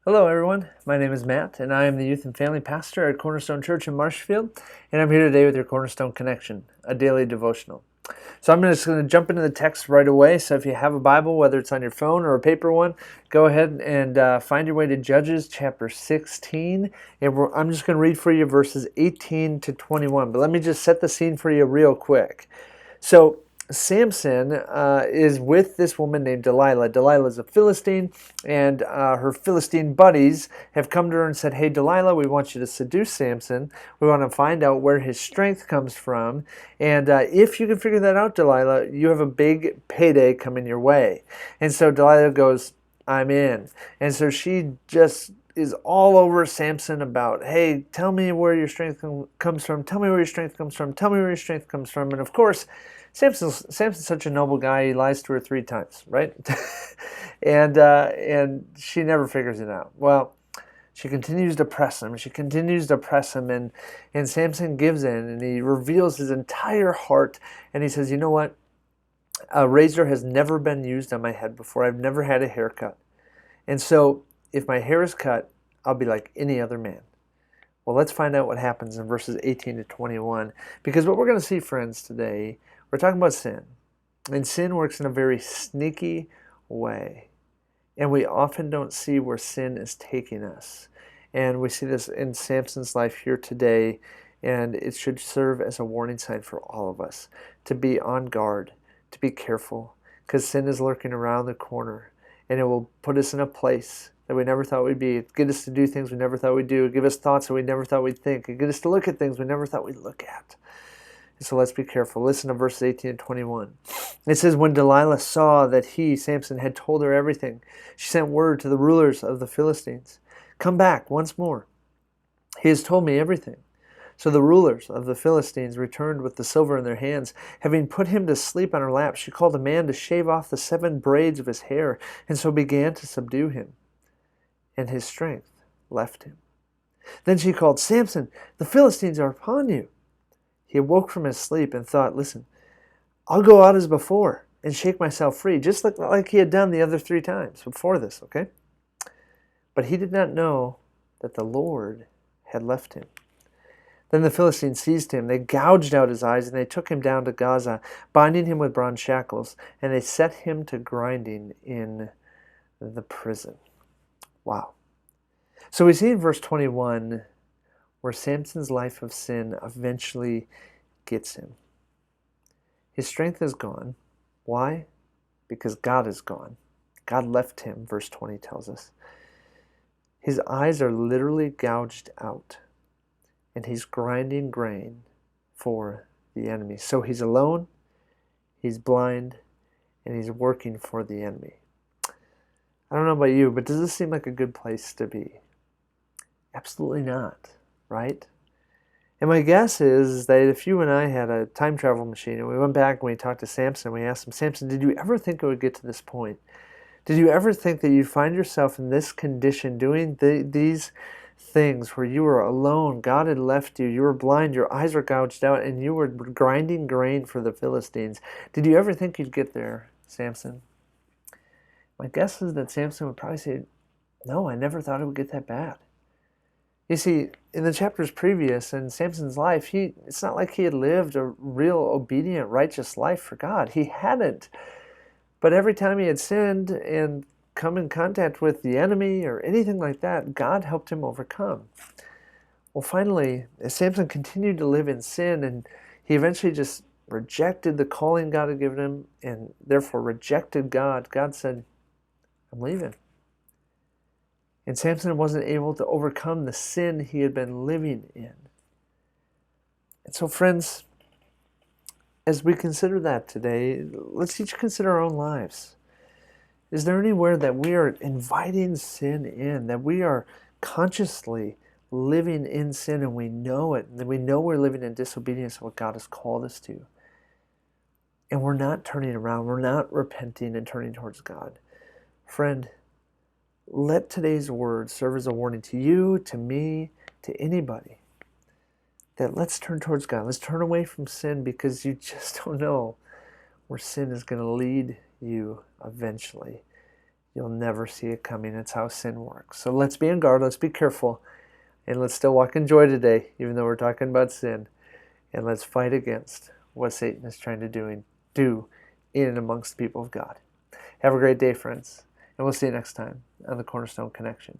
Hello, everyone. My name is Matt, and I am the youth and family pastor at Cornerstone Church in Marshfield, and I'm here today with your Cornerstone Connection, a daily devotional. So I'm just going to jump into the text right away. So if you have a Bible, whether it's on your phone or a paper one, go ahead and find your way to Judges chapter 16, and I'm just going to read for you verses 18 to 21. But let me just set the scene for you real quick. So Samson is with this woman named Delilah. Delilah is a Philistine, and her Philistine buddies have come to her and said, "Hey, Delilah, we want you to seduce Samson. We want to find out where his strength comes from. And if you can figure that out, Delilah, you have a big payday coming your way." And so Delilah goes, "I'm in." And so she just is all over Samson about, "Hey, tell me where your strength comes from. Tell me where your strength comes from. Tell me where your strength comes from." And of course, Samson's such a noble guy. He lies to her 3 times, right? And she never figures it out. Well, she continues to press him. She continues to press him, and Samson gives in, and he reveals his entire heart. And he says, "You know what? A razor has never been used on my head before. I've never had a haircut. And so if my hair is cut, I'll be like any other man." Well, let's find out what happens in verses 18 to 21. Because what we're going to see, friends, today, we're talking about sin. And sin works in a very sneaky way. And we often don't see where sin is taking us. And we see this in Samson's life here today. And it should serve as a warning sign for all of us to be on guard, to be careful, because sin is lurking around the corner. And it will put us in a place that we never thought we'd be. Get us to do things we never thought we'd do. Give us thoughts that we never thought we'd think. And get us to look at things we never thought we'd look at. And so let's be careful. Listen to verses 18 and 21. It says, "When Delilah saw that he, Samson, had told her everything, she sent word to the rulers of the Philistines, 'Come back once more. He has told me everything.' So the rulers of the Philistines returned with the silver in their hands. Having put him to sleep on her lap, she called a man to shave off the 7 braids of his hair, and so began to subdue him. And his strength left him. Then she called, 'Samson, the Philistines are upon you.' He awoke from his sleep and thought, 'Listen, I'll go out as before and shake myself free,' just like he had done the other 3 times before this, okay? But he did not know that the Lord had left him. Then the Philistines seized him. They gouged out his eyes, and they took him down to Gaza, binding him with bronze shackles, and they set him to grinding in the prison." Wow. So we see in verse 21 where Samson's life of sin eventually gets him. His strength is gone. Why? Because God is gone. God left him, verse 20 tells us. His eyes are literally gouged out, and he's grinding grain for the enemy. So he's alone, he's blind, and he's working for the enemy. I don't know about you, but does this seem like a good place to be? Absolutely not, right? And my guess is that if you and I had a time travel machine and we went back and we talked to Samson, we asked him, "Samson, did you ever think it would get to this point? Did you ever think that you'd find yourself in this condition doing these things where you were alone, God had left you, you were blind, your eyes were gouged out, and you were grinding grain for the Philistines? Did you ever think you'd get there, Samson?" My guess is that Samson would probably say, "No, I never thought it would get that bad." You see, in the chapters previous in Samson's life, it's not like he had lived a real obedient, righteous life for God. He hadn't. But every time he had sinned and come in contact with the enemy or anything like that, God helped him overcome. Well, finally, as Samson continued to live in sin, and he eventually just rejected the calling God had given him and therefore rejected God, God said, "I'm leaving." And Samson wasn't able to overcome the sin he had been living in. And so, friends, as we consider that today, let's each consider our own lives. Is there anywhere that we are inviting sin in, that we are consciously living in sin and we know it, and we know we're living in disobedience of what God has called us to? And we're not turning around, we're not repenting and turning towards God. Friend, let today's word serve as a warning to you, to me, to anybody, that let's turn towards God. Let's turn away from sin, because you just don't know where sin is going to lead you eventually. you'll never see it coming. It's how sin works. So let's be on guard. Let's be careful. And let's still walk in joy today, even though we're talking about sin. And let's fight against what Satan is trying to do in and amongst the people of God. Have a great day, friends. And we'll see you next time on the Cornerstone Connection.